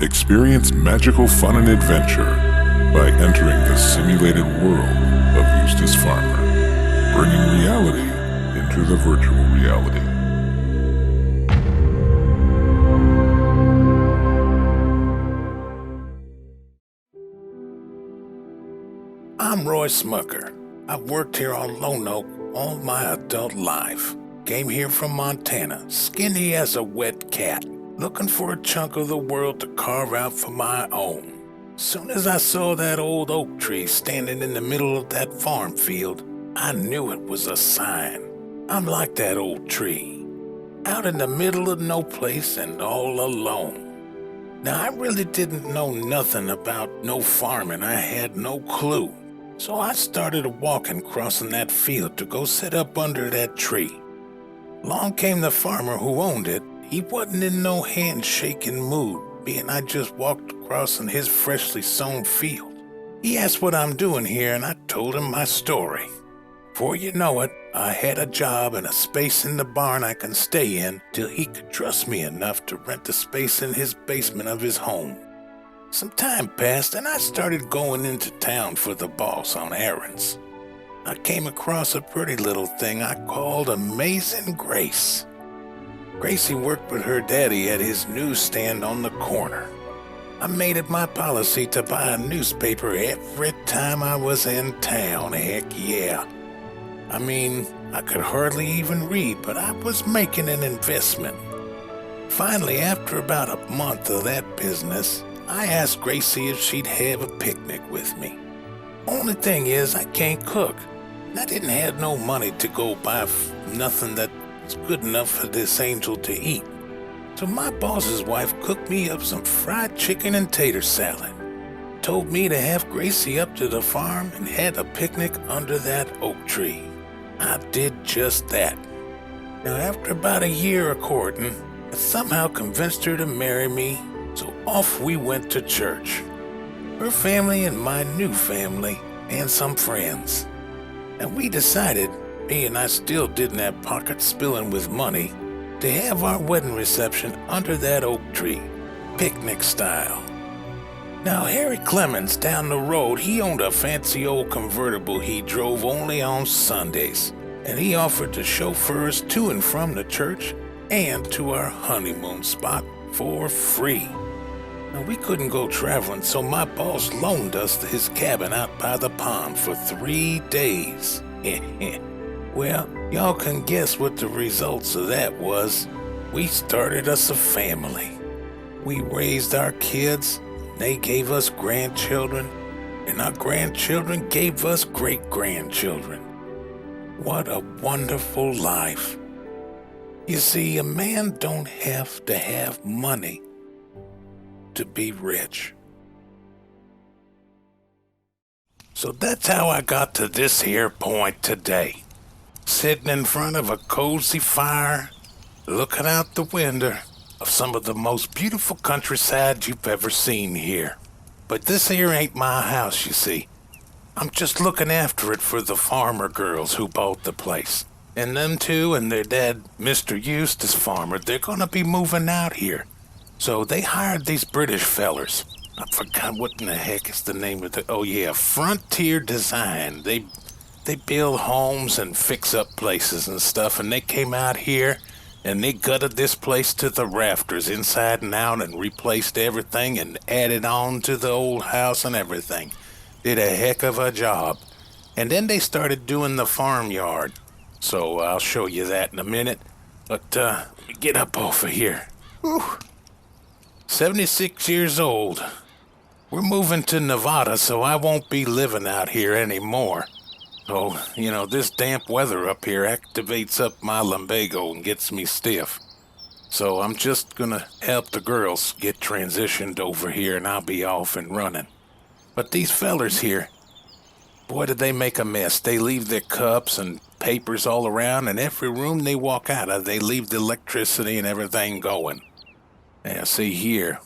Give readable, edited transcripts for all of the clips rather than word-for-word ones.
Experience magical fun and adventure by entering the simulated world of Eustace Pharmer, bringing reality into the virtual reality. I'm Roy Smucker. I've worked here on Lone Oak all my adult life. Came here from Montana, skinny as a wet cat, looking for a chunk of the world to carve out for my own. Soon as I saw that old oak tree standing in the middle of that farm field, I knew it was a sign. I'm like that old tree, out in the middle of no place and all alone. Now, I really didn't know nothing about no farming. I had no clue. So I started walking, crossing that field to go sit up under that tree. Along came the farmer who owned it. He wasn't in no handshaking mood, being I just walked across in his freshly sown field. He asked what I'm doing here, and I told him my story. Before you know it, I had a job and a space in the barn I can stay in till he could trust me enough to rent the space in his basement of his home. Some time passed, and I started going into town for the boss on errands. I came across a pretty little thing I called Amazing Grace. Gracie worked with her daddy at his newsstand on the corner. I made it my policy to buy a newspaper every time I was in town, heck yeah. I mean, I could hardly even read, but I was making an investment. Finally, after about a month of that business, I asked Gracie if she'd have a picnic with me. Only thing is, I can't cook. I didn't have no money to go buy nothing that was good enough for this angel to eat. So my boss's wife cooked me up some fried chicken and tater salad. Told me to have Gracie up to the farm and had a picnic under that oak tree. I did just that. Now, after about a year of courting, I somehow convinced her to marry me, so off we went to church. Her family and my new family and some friends. And we decided, me and I still didn't have pockets spilling with money, to have our wedding reception under that oak tree, picnic style. Now, Harry Clemens down the road, he owned a fancy old convertible he drove only on Sundays, and he offered to chauffeur us to and from the church and to our honeymoon spot for free. Now, we couldn't go traveling, so my boss loaned us his cabin out by the pond for 3 days. Well, y'all can guess what the results of that was. We started us a family. We raised our kids, they gave us grandchildren, and our grandchildren gave us great-grandchildren. What a wonderful life. You see, a man don't have to have money to be rich. So that's how I got to this here point today. Sitting in front of a cozy fire, looking out the window of some of the most beautiful countryside you've ever seen here. But this here ain't my house, you see. I'm just looking after it for the farmer girls who bought the place. And them two and their dad, Mr. Eustace Pharmer, they're gonna be moving out here. So they hired these British fellers. I forgot what in the heck is the name of Frontier Design. They build homes and fix up places and stuff, and they came out here and they gutted this place to the rafters inside and out and replaced everything and added on to the old house and everything. Did a heck of a job. And then they started doing the farmyard. So I'll show you that in a minute. But let me get up off of here. Whew. 76 years old. We're moving to Nevada, so I won't be living out here anymore. So, this damp weather up here activates up my lumbago and gets me stiff. So I'm just gonna help the girls get transitioned over here and I'll be off and running. But these fellers here, boy, did they make a mess. They leave their cups and papers all around, and every room they walk out of, they leave the electricity and everything going. Now, see here.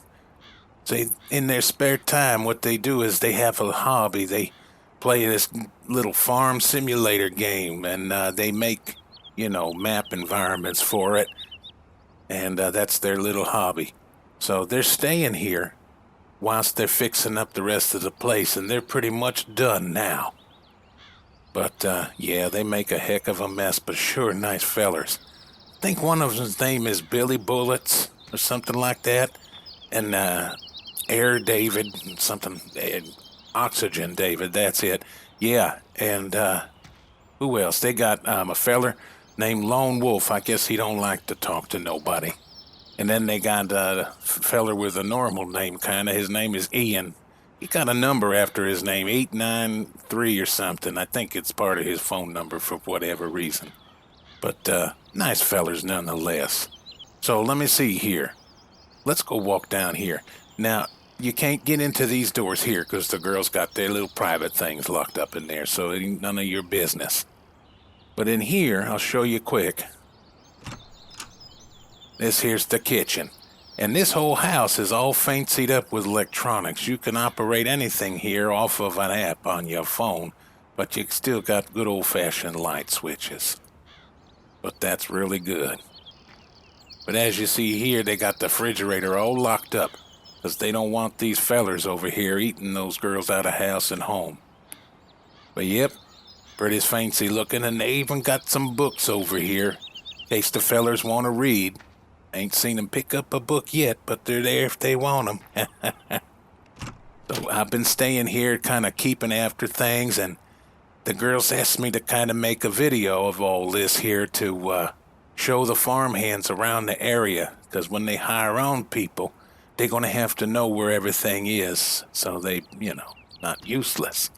See, in their spare time, what they do is they have a hobby. They play this little farm simulator game, and they make, map environments for it. And that's their little hobby. So they're staying here whilst they're fixing up the rest of the place, and they're pretty much done now. But, yeah, they make a heck of a mess, but sure nice fellers. I think one of them's name is Billy Bullets or something like that, and, Air David, something, Oxygen David, that's it. Yeah, and, who else? They got, a feller named Lone Wolf. I guess he don't like to talk to nobody. And then they got a feller with a normal name, kinda. His name is Ian. He got a number after his name, 893 or something. I think it's part of his phone number for whatever reason. But, nice fellers nonetheless. So let me see here. Let's go walk down here. Now, you can't get into these doors here because the girls got their little private things locked up in there, so it ain't none of your business. But in here, I'll show you quick. This here's the kitchen. And this whole house is all fancied up with electronics. You can operate anything here off of an app on your phone, but you still got good old-fashioned light switches. But that's really good. But as you see here, they got the refrigerator all locked up, because they don't want these fellers over here eating those girls out of house and home. But yep, pretty fancy looking, and they even got some books over here, in case the fellers want to read. Ain't seen them pick up a book yet, but they're there if they want them. So I've been staying here kind of keeping after things, and the girls asked me to kind of make a video of all this here to show the farmhands around the area, because when they hire on people, they're going to have to know where everything is, so they, not useless.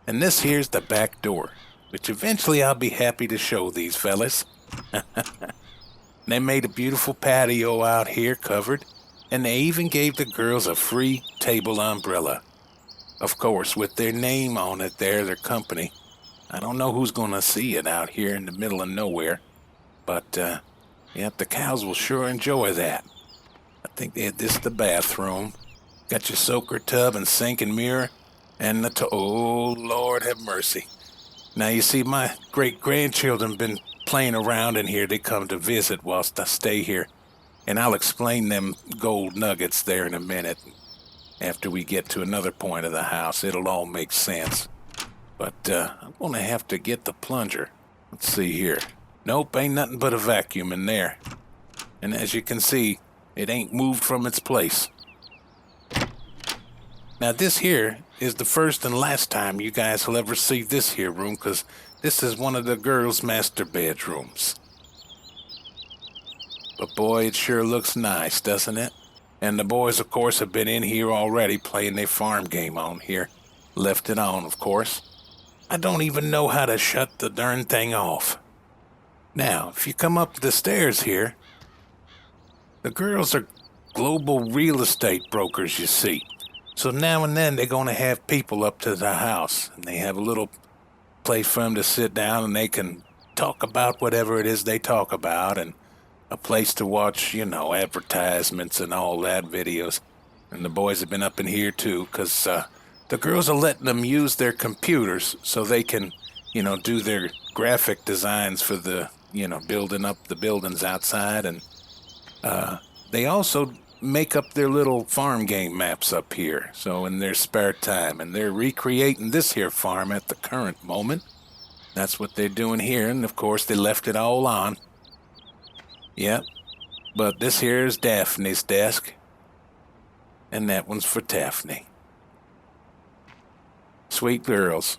And this here's the back door, which eventually I'll be happy to show these fellas. They made a beautiful patio out here covered, and they even gave the girls a free table umbrella. Of course, with their name on it there, their company. I don't know who's gonna see it out here in the middle of nowhere, but, yep, the cows will sure enjoy that. I think they had this the bathroom. Got your soaker tub and sink and mirror, and oh, Lord have mercy. Now, you see, my great-grandchildren been playing around in here. They come to visit whilst I stay here, and I'll explain them gold nuggets there in a minute. After we get to another point of the house, it'll all make sense. But I'm gonna have to get the plunger. Let's see here. Nope, ain't nothing but a vacuum in there. And as you can see, it ain't moved from its place. Now this here is the first and last time you guys will ever see this here room, because this is one of the girls' master bedrooms. But boy, it sure looks nice, doesn't it? And the boys, of course, have been in here already playing their farm game on here. Left it on, of course. I don't even know how to shut the darn thing off. Now, if you come up the stairs here, the girls are global real estate brokers, you see. So now and then they're going to have people up to the house, and they have a little place for them to sit down, and they can talk about whatever it is they talk about, and a place to watch, advertisements and all that, videos. And the boys have been up in here too, because the girls are letting them use their computers so they can, do their graphic designs for the, building up the buildings outside. And they also make up their little farm game maps up here, so in their spare time, and they're recreating this here farm at the current moment. That's what they're doing here, and of course they left it all on. Yep, but this here is Daphne's desk, and that one's for Daphne. Sweet girls.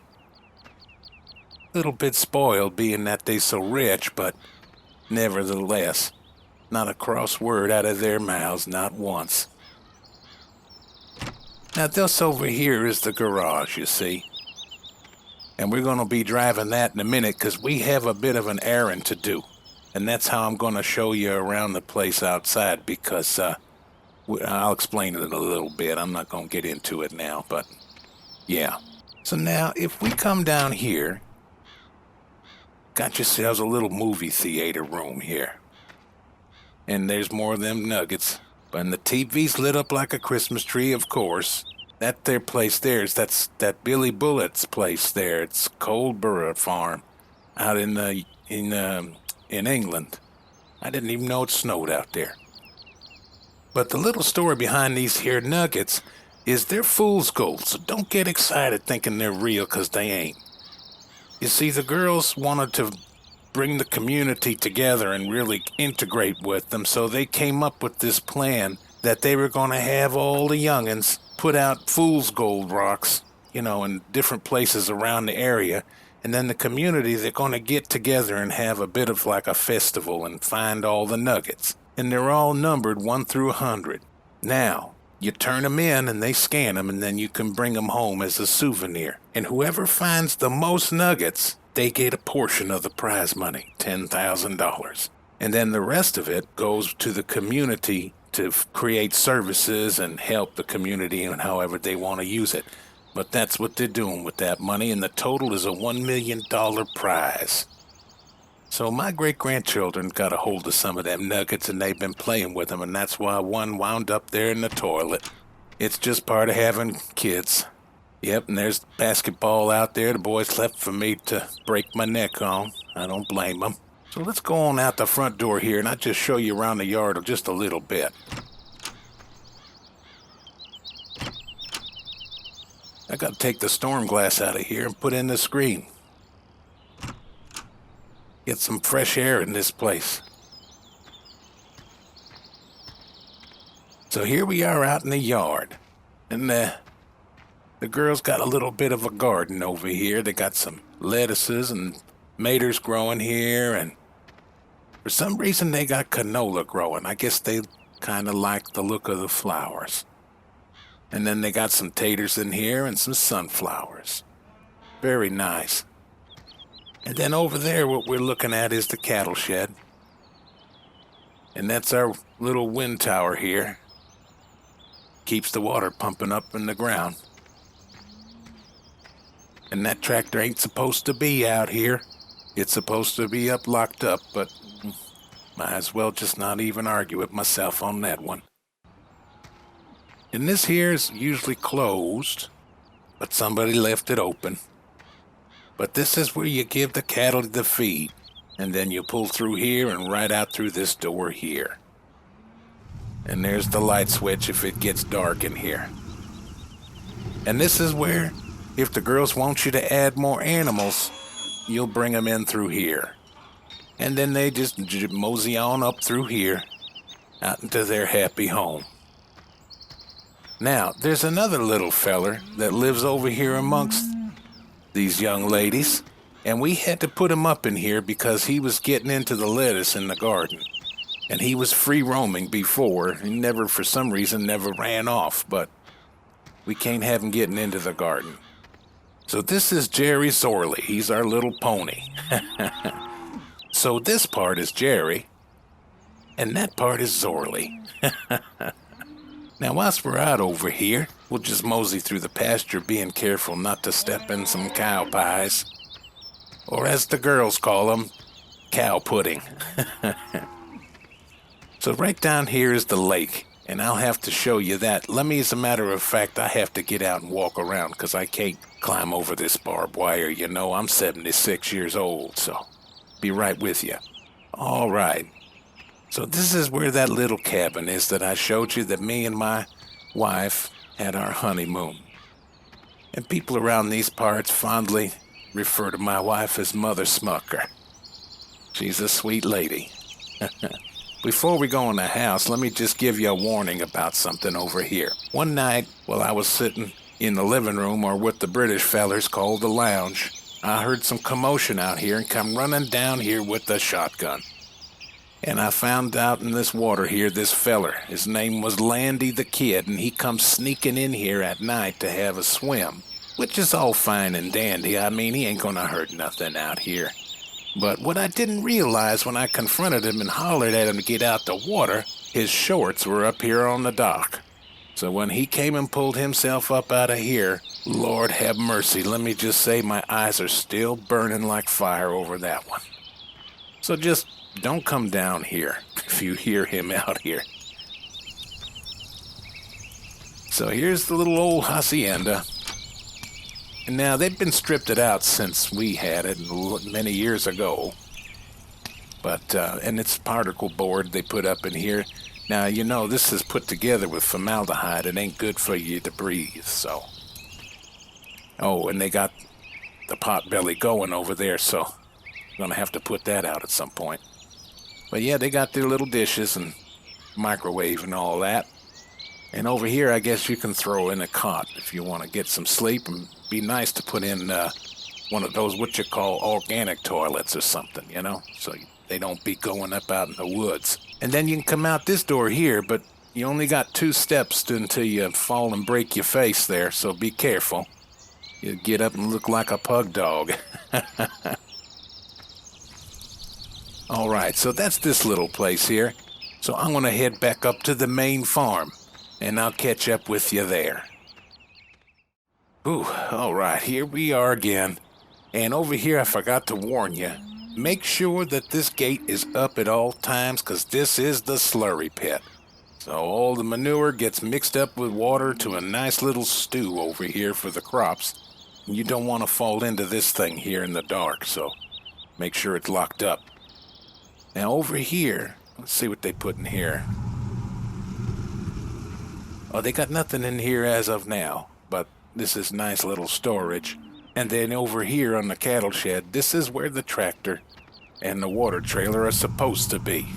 Little bit spoiled being that they so rich, but nevertheless, not a cross word out of their mouths, not once. Now this over here is the garage, you see. And we're going to be driving that in a minute because we have a bit of an errand to do. And that's how I'm going to show you around the place outside, because I'll explain it in a little bit. I'm not going to get into it now, but yeah. So now if we come down here, got yourselves a little movie theater room here. And there's more of them nuggets. And the TV's lit up like a Christmas tree, of course. That there place there is that Billy Bullet's place there. It's Coldborough Farm out in England. I didn't even know it snowed out there. But the little story behind these here nuggets is they're fool's gold, so don't get excited thinking they're real, 'cause they ain't. You see, the girls wanted to bring the community together and really integrate with them, so they came up with this plan that they were going to have all the youngins put out fool's gold rocks, in different places around the area, and then the community, they're going to get together and have a bit of like a festival and find all the nuggets. And they're all numbered 1 through 100. Now, you turn them in and they scan them, and then you can bring them home as a souvenir. And whoever finds the most nuggets, they get a portion of the prize money, $10,000. And then the rest of it goes to the community to create services and help the community in however they want to use it. But that's what they're doing with that money, and the total is a $1 million prize. So my great-grandchildren got a hold of some of them nuggets, and they've been playing with them, and that's why one wound up there in the toilet. It's just part of having kids. Yep, and there's basketball out there the boys left for me to break my neck on. I don't blame them. So let's go on out the front door here, and I'll just show you around the yard just a little bit. I got to take the storm glass out of here and put in the screen. Get some fresh air in this place. So here we are out in the yard. And the girls got a little bit of a garden over here. They got some lettuces and maters growing here. And for some reason they got canola growing. I guess they kind of like the look of the flowers. And then they got some taters in here and some sunflowers. Very nice. And then over there, what we're looking at is the cattle shed. And that's our little wind tower here. Keeps the water pumping up in the ground. And that tractor ain't supposed to be out here. It's supposed to be locked up, but might as well just not even argue with myself on that one. And this here is usually closed, but somebody left it open. But this is where you give the cattle the feed, and then you pull through here and right out through this door here. And there's the light switch if it gets dark in here. And this is where, if the girls want you to add more animals, you'll bring them in through here. And then they just mosey on up through here, out into their happy home. Now, there's another little feller that lives over here amongst these young ladies, and we had to put him up in here because he was getting into the lettuce in the garden. And he was free roaming before. He never, for some reason, never ran off, but we can't have him getting into the garden. So this is Jerry Zorly. He's our little pony. So this part is Jerry, and that part is Zorly. Now, whilst we're out over here, we'll just mosey through the pasture, being careful not to step in some cow pies. Or as the girls call them, cow pudding. So right down here is the lake, and I'll have to show you that. Let me, as a matter of fact, I have to get out and walk around because I can't climb over this barbed wire. I'm 76 years old, so be right with you. All right. So this is where that little cabin is that I showed you that me and my wife had our honeymoon. And people around these parts fondly refer to my wife as Mother Smucker. She's a sweet lady. Before we go in the house, let me just give you a warning about something over here. One night, while I was sitting in the living room, or what the British fellers call the lounge, I heard some commotion out here and come running down here with a shotgun. And I found out in this water here, this feller, his name was Landy the Kid, and he comes sneaking in here at night to have a swim, which is all fine and dandy. I mean, he ain't gonna hurt nothing out here. But what I didn't realize when I confronted him and hollered at him to get out the water, his shorts were up here on the dock. So when he came and pulled himself up out of here, Lord have mercy, let me just say my eyes are still burning like fire over that one. So just don't come down here if you hear him out here. So here's the little old hacienda. And now they've been stripped it out since we had it many years ago. But, and it's particle board they put up in here. Now, you know, this is put together with formaldehyde. It ain't good for you to breathe, so. Oh, and they got the pot belly going over there, so I'm gonna have to put that out at some point. But yeah, they got their little dishes and microwave and all that. And over here, I guess you can throw in a cot if you want to get some sleep, and be nice to put in one of those what you call organic toilets or something, you know, so they don't be going up out in the woods. And then you can come out this door here, but you only got 2 steps until you fall and break your face there, so be careful. You get up and look like a pug dog. All right, so that's this little place here. So I'm going to head back up to the main farm, and I'll catch up with you there. Ooh, all right, here we are again. And over here, I forgot to warn you. Make sure that this gate is up at all times, because this is the slurry pit. So all the manure gets mixed up with water to a nice little stew over here for the crops. And you don't want to fall into this thing here in the dark, so make sure it's locked up. Now over here, let's see what they put in here. Oh, they got nothing in here as of now, but this is nice little storage. And then over here on the cattle shed, this is where the tractor and the water trailer are supposed to be.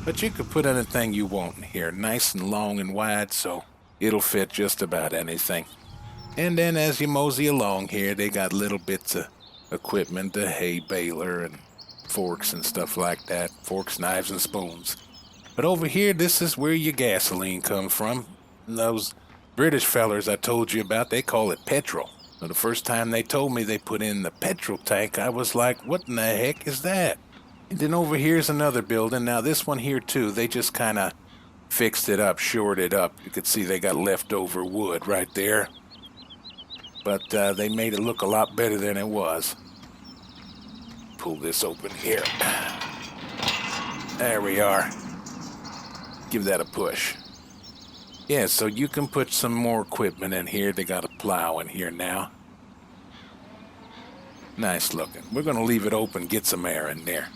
But you could put anything you want in here, nice and long and wide, so it'll fit just about anything. And then as you mosey along here, they got little bits of equipment, a hay baler and forks and stuff like that. Forks, knives, and spoons. But over here, this is where your gasoline comes from. And those British fellers I told you about, they call it petrol. So the first time they told me they put in the petrol tank, I was like, what in the heck is that? And then over here's another building. Now this one here too, they just kind of fixed it up, shored it up. You could see they got leftover wood right there. But they made it look a lot better than it was. Pull this open here. There we are. Give that a push. Yeah, so you can put some more equipment in here. They got a plow in here now. Nice looking. We're going to leave it open, get some air in there.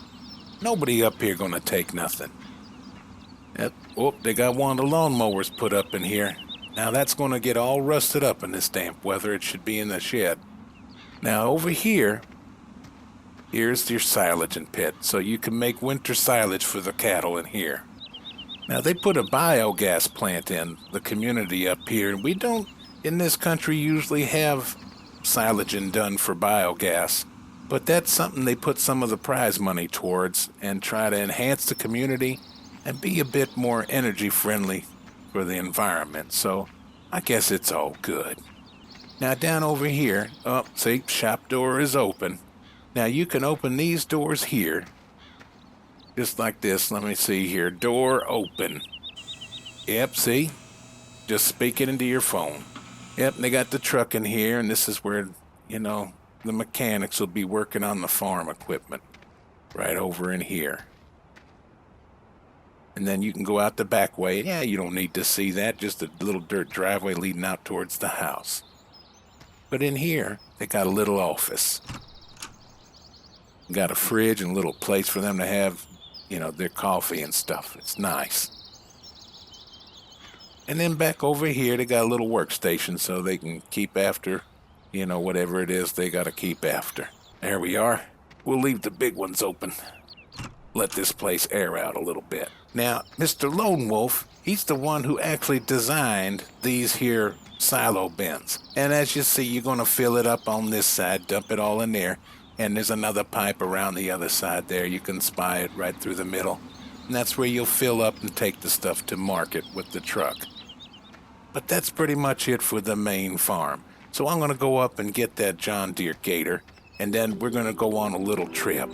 Nobody up here going to take nothing. Yep. Oh, they got one of the lawnmowers put up in here. Now that's going to get all rusted up in this damp weather. It should be in the shed. Now over here, here's your silaging pit. So you can make winter silage for the cattle in here. Now, they put a biogas plant in the community up here, and we don't, in this country, usually have silaging done for biogas. But that's something they put some of the prize money towards and try to enhance the community and be a bit more energy-friendly for the environment. So, I guess it's all good. Now, down over here, oh, see, shop door is open. Now, you can open these doors here. Just like this. Let me see here. Door open. Yep, see? Just speak it into your phone. Yep, they got the truck in here, and this is where, you know, the mechanics will be working on the farm equipment. Right over in here. And then you can go out the back way. Yeah, you don't need to see that. Just a little dirt driveway leading out towards the house. But in here, they got a little office. Got a fridge and a little place for them to have, you know, their coffee and stuff. It's nice. And then back over here, they got a little workstation so they can keep after, you know, whatever it is they got to keep after. There we are. We'll leave the big ones open. Let this place air out a little bit. Now, Mr. Lone Wolf, he's the one who actually designed these here silo bins. And as you see, you're going to fill it up on this side, dump it all in there. And there's another pipe around the other side there. You can spy it right through the middle. And that's where you'll fill up and take the stuff to market with the truck. But that's pretty much it for the main farm. So I'm going to go up and get that John Deere Gator. And then we're going to go on a little trip.